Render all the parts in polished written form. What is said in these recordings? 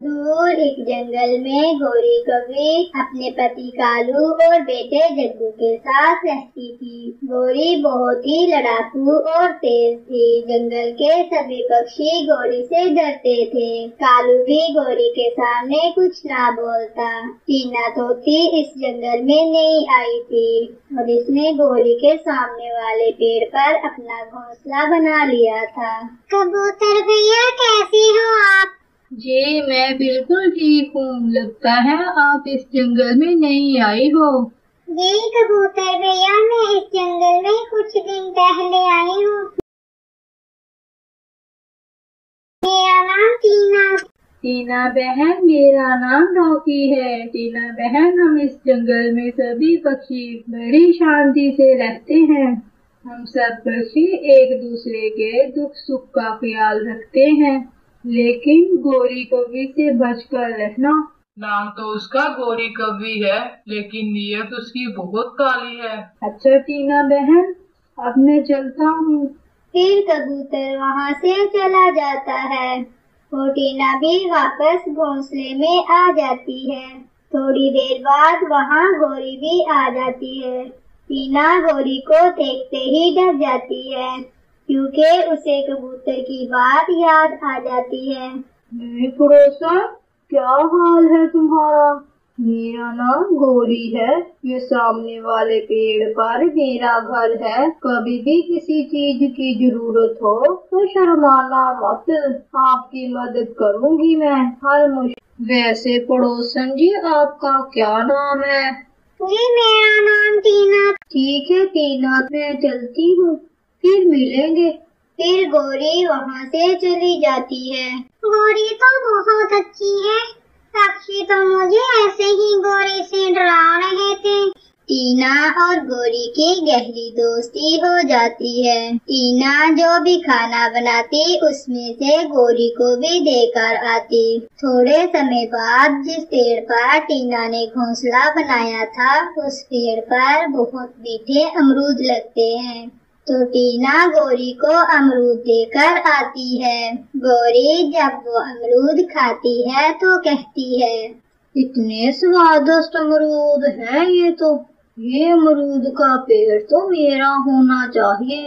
दूर एक जंगल में गौरी कौवी अपने पति कालू और बेटे जग्गू के साथ रहती थी। गौरी बहुत ही लड़ाकू और तेज थी। जंगल के सभी पक्षी गौरी से डरते थे। कालू भी गौरी के सामने कुछ ना बोलता। टीना तोती इस जंगल में नई आई थी और इसने गौरी के सामने वाले पेड़ पर अपना घोंसला बना लिया था। कबूतर भैया, कैसे हो आप? जी मैं बिल्कुल ठीक हूँ। लगता है आप इस जंगल में नई आई हो। जी कबूतर भैया, मैं इस जंगल में कुछ दिन पहले आई हूँ। मेरा नाम टीना। टीना बहन, मेरा नाम रॉकी है। टीना बहन, हम इस जंगल में सभी पक्षी बड़ी शांति से रहते हैं। हम सब पक्षी एक दूसरे के दुख सुख का ख्याल रखते हैं, लेकिन गौरी कौवी से बचकर रहना। नाम तो उसका गौरी कौवी है, लेकिन नीयत उसकी बहुत काली है। अच्छा टीना बहन, अब मैं चलता हूँ। फिर कबूतर वहाँ से चला जाता है और टीना भी वापस घोंसले में आ जाती है। थोड़ी देर बाद वहाँ गौरी भी आ जाती है। टीना गौरी को देखते ही डर जाती है, क्योंकि उसे कबूतर की बात याद आ जाती है। पड़ोसन, क्या हाल है तुम्हारा? मेरा नाम गौरी है। ये सामने वाले पेड़ पर मेरा घर है। कभी भी किसी चीज की जरूरत हो तो शर्माना मत, आपकी मदद करूंगी मैं हर मुश्किल। वैसे पड़ोसन जी, आपका क्या नाम है? जी मेरा नाम टीना। ठीक है टीना, मैं चलती हूँ, फिर मिलेंगे। फिर गौरी वहाँ से चली जाती है। गौरी तो बहुत अच्छी है। पक्षी तो मुझे ऐसे ही गौरी से डरा रहे थे। टीना और गौरी की गहरी दोस्ती हो जाती है। टीना जो भी खाना बनाती उसमें से गौरी को भी देकर आती। थोड़े समय बाद जिस पेड़ पर टीना ने घोंसला बनाया था, उस पेड़ पर बहुत मीठे अमरूद लगते हैं, तो टीना गौरी को अमरूद देकर आती है। गौरी जब वो अमरूद खाती है तो कहती है, इतने स्वादिष्ट अमरूद हैं ये अमरूद का पेड़ तो मेरा होना चाहिए।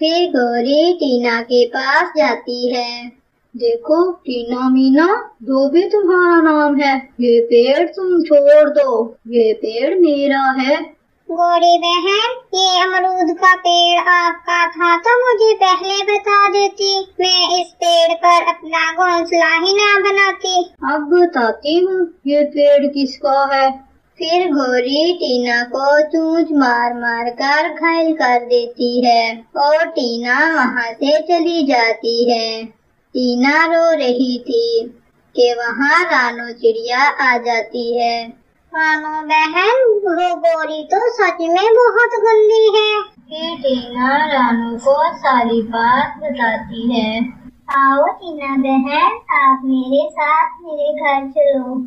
फिर गौरी टीना के पास जाती है। देखो टीना मीना, जो भी तुम्हारा नाम है, ये पेड़ तुम छोड़ दो, ये पेड़ मेरा है। गौरी बहन, ये अमरूद का पेड़ आपका था तो मुझे पहले बता देती, मैं इस पेड़ पर अपना घोंसला ही ना बनाती। अब बताती हूँ ये पेड़ किसका है। फिर गौरी टीना को चोंच मार मार कर घायल कर देती है और टीना वहाँ से चली जाती है। टीना रो रही थी कि वहाँ रानो चिड़िया आ जाती है। रानो बहन, वो गौरी तो सच में बहुत गंदी है। फिर टीना रानो को सारी बात बताती है। आओ टीना बहन, आप मेरे साथ मेरे घर चलो।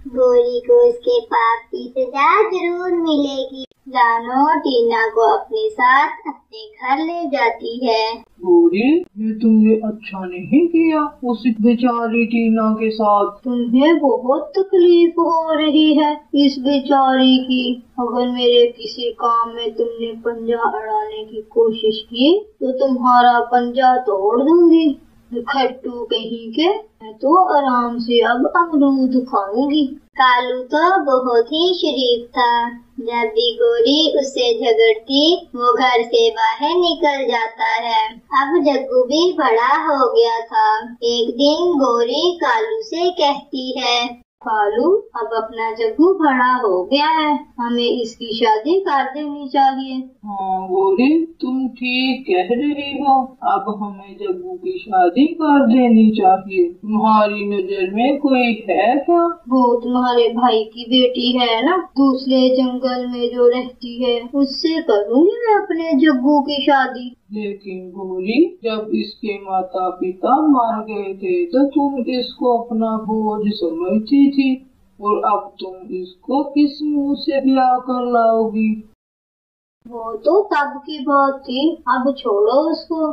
गौरी को उसके पाप की सजा जरूर मिलेगी। रानो टीना को अपने साथ अपने घर ले जाती है। गौरी, ये तुमने अच्छा नहीं किया उस बेचारी टीना के साथ। तुम्हें बहुत तकलीफ हो रही है इस बेचारी की। अगर मेरे किसी काम में तुमने पंजा अड़ाने की कोशिश की तो तुम्हारा पंजा तोड़ दूंगी। खट्टू कहीं के, मैं तो आराम से अब अमरूद खाऊंगी। कालू तो बहुत ही शरीफ था। जब भी गौरी उससे झगड़ती वो घर से बाहर निकल जाता है। अब जग्गू भी बड़ा हो गया था। एक दिन गौरी कालू से कहती है, कालू, अब अपना जग्गू बड़ा हो गया है, हमें इसकी शादी कर देनी चाहिए। हाँ गौरी, तुम ठीक कह रही हो। अब हमें जग्गू की शादी कर देनी चाहिए। तुम्हारी नजर में कोई है क्या? वो तुम्हारे भाई की बेटी है ना, दूसरे जंगल में जो रहती है, उससे करूँगी मैं अपने जग्गू की शादी। लेकिन गौरी, जब इसके माता पिता मर गए थे तो तुम इसको अपना बोझ समझती थी, और अब तुम इसको किस मुंह से ब्याह कर लाओगी? वो तो तब की बात थी, अब छोड़ो उसको।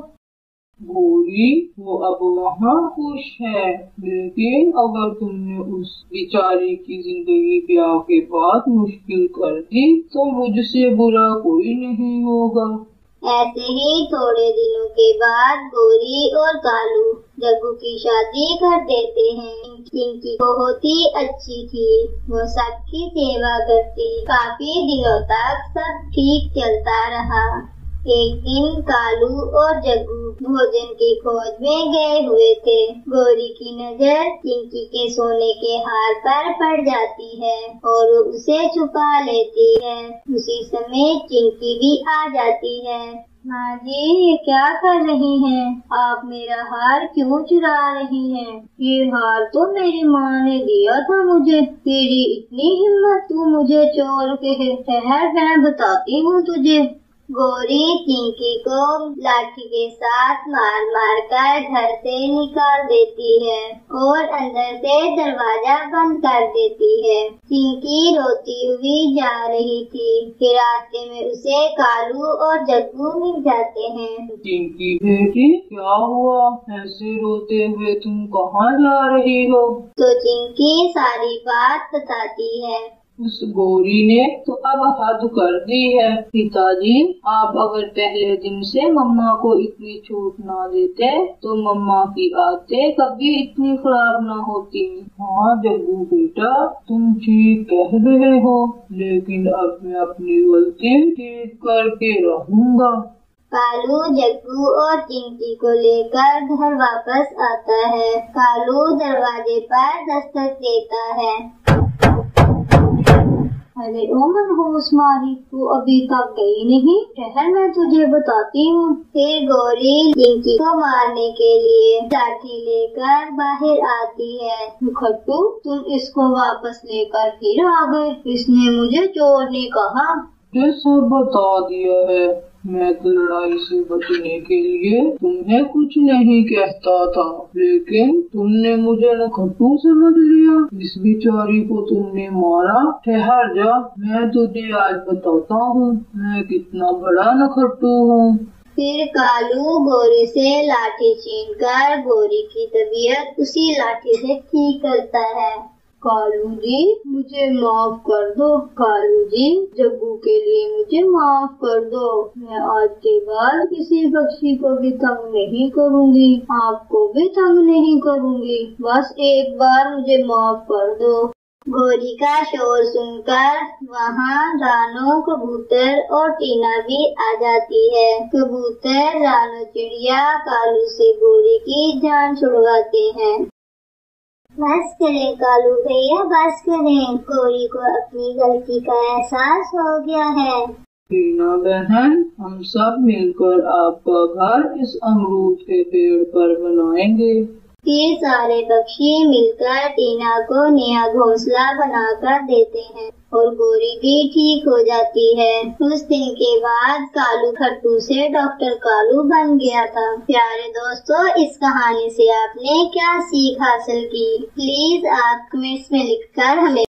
गोरी वो अब वहाँ खुश है, लेकिन अगर तुमने उस बेचारी की जिंदगी ब्याह के बाद मुश्किल कर दी तो मुझसे बुरा कोई नहीं होगा। ऐसे ही थोड़े दिनों के बाद गोरी और कालू जग्गू की शादी कर देते हैं। चिंकी बहुत ही अच्छी थी, वो सबकी सेवा करती। काफी दिनों तक सब ठीक चलता रहा। एक दिन कालू और जग्गू भोजन की खोज में गए हुए थे। गोरी की नजर चिंकी के सोने के हार पर पड़ जाती है और वो उसे छुपा लेती है। उसी समय चिंकी भी आ जाती है। माँ जी, ये क्या कर रही हैं? आप मेरा हार क्यों चुरा रही हैं? ये हार तो मेरी माँ ने दिया था मुझे। तेरी इतनी हिम्मत, तू मुझे चोर कहे? ठहर, मैं बताती हूँ तुझे। गोरी चिंकी को लाठी के साथ मार मार कर घर से निकाल देती है और अंदर से दरवाजा बंद कर देती है। चिंकी रोती हुई जा रही थी कि रास्ते में उसे कालू और जग्गू मिल जाते हैं। चिंकी बेटी, क्या हुआ? ऐसे रोते हुए तुम कहाँ जा रही हो? तो चिंकी सारी बात बताती है। उस गोरी ने तो अब हद कर दी है। पिताजी, आप अगर पहले दिन से मम्मा को इतनी छूट ना देते तो मम्मा की आदतें कभी इतनी खराब ना होती। हाँ जग्गू बेटा, तुम ठीक कह रहे हो, लेकिन अब मैं अपनी गलती ठीक करके रहूँगा। कालू जग्गू और चिंकी को लेकर घर वापस आता है। कालू दरवाजे पर दस्तक देता है। अरे ओ मनहूस मारी, तू अभी तक गई नहीं? ठहर, मैं तुझे बताती हूँ। फिर गोरी चिंकी को मारने के लिए लाठी लेकर बाहर आती है। खट्टू, तुम इसको वापस लेकर फिर आ गए। इसने मुझे चोर ने कहा। ये सब बता दिया है। मैं तो लड़ाई से बचने के लिए तुम्हें कुछ नहीं कहता था, लेकिन तुमने मुझे नखट्टू समझ लिया। इस बेचारी को तुमने मारा। ठहर जा, मैं तुझे आज बताता हूँ मैं कितना बड़ा नखट्टू हूँ। फिर कालू गोरी से लाठी छीनकर गोरी की तबीयत उसी लाठी से ठीक करता है। कालू जी, मुझे माफ कर दो। कालू जी, जग्गू के लिए मुझे माफ कर दो। मैं आज के बाद किसी पक्षी को भी तंग नहीं करूँगी, आपको भी तंग नहीं करूँगी। बस एक बार मुझे माफ कर दो। गोरी का शोर सुनकर वहाँ रानो, कबूतर और टीना भी आ जाती है। कबूतर, रानो चिड़िया कालू से गोरी की जान छुड़वाते हैं। बस करें कालू भैया, बस करें। गोरी को अपनी गलती का एहसास हो गया है। टीना बहन, हम सब मिलकर आपका घर इस अमरूद के पेड़ पर बनाएंगे। फिर सारे पक्षी मिलकर टीना को नया घोंसला बनाकर देते हैं और गोरी भी ठीक हो जाती है। उस दिन के बाद कालू खट्टू से डॉक्टर कालू बन गया था। प्यारे दोस्तों, इस कहानी से आपने क्या सीख हासिल की? प्लीज आप कमेंट्स में लिखकर हमें